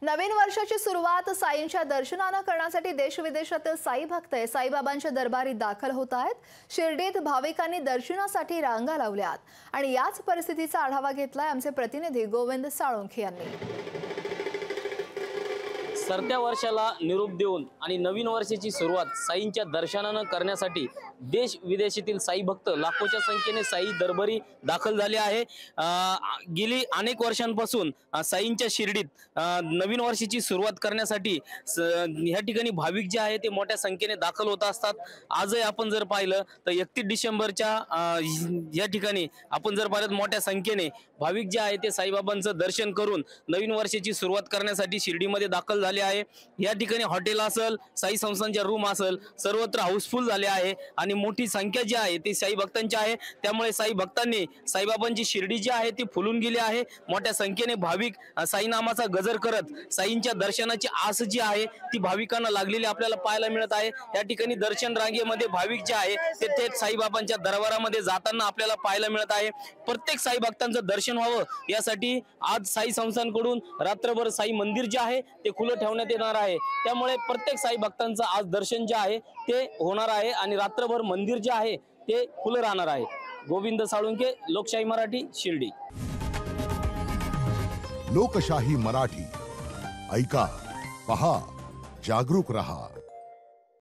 नवीन वर्षाची सुरुवात साईंच्या दर्शनानं करण्यासाठी देशविदेशातील साई भक्त साईबाबांच्या दरबारी दाखल होत आहेत। शिर्डीत भाविकांनी दर्शनासाठी रांगा लावल्यात आणि याच परिस्थितीचा आढावा घेतलाय आमचे प्रतिनिधी गोविंद साळुंखे यांनी। सरत्या वर्षाला निरोप देऊन आणि नवीन वर्षाची सुरुवात साईंच्या दर्शनानं करण्यासाठी देश विदेशातील साई भक्त लाखोच्या संख्येने साई दरबारी दाखल झाले आहे। गेली अनेक वर्षांपासून साईंच्या शिर्डीत नवीन वर्षाची सुरुवात करण्यासाठी ह्या ठिकाणी भाविक जे आहे ते मोठ्या संख्येने दाखल होत असतात। आजही आपण जर पाहिलं तर 31 डिसेंबरच्या या ठिकाणी आपण जर पाहिलं मोठ्या संख्येने भाविक जे आहे ते साईबाबांचं दर्शन करून नवीन वर्षाची सुरुवात करण्यासाठी शिर्डीमध्ये दाखल झाले आहे। या ठिकाणी हॉटेल असेल, साई संस्थांच्या रूम असेल, सर्वत्र हाऊसफुल झाले आहे आणि मोठी संख्या जी आहे ती साई भक्तांची आहे। त्यामुळे साई भक्तांनी साईबाबांची शिर्डी जी आहे ती फुलून गेली आहे। मोठ्या संख्येने भाविक साई नामाचा गजर करत साईंच्या दर्शनाची आस जी आहे ती भाविकांना लागलेली आपल्याला पाहायला मिळत आहे। या ठिकाणी दर्शन रांगेमध्ये भाविक जे आहे ते थेट साईबाबांच्या दरबारामध्ये जाताना आपल्याला पाहायला मिळत आहे। प्रत्येक साई भक्तांचं दर्शन व्हावं यासाठी आज साई संस्थांकडून रात्रभर साई मंदिर जे आहे ते खुलं ठेवण्यात येणार आहे। त्यामुळे प्रत्येक साई भक्तांचं आज दर्शन जे आहे ते होणार आहे आणि रात्रभर मंदिर जे आहे ते खुलं राहणार आहे। गोविंद साळुंखे, लोकशाही मराठी, शिर्डी। लोकशाही मराठी ऐका, पहा, जागरूक रहा।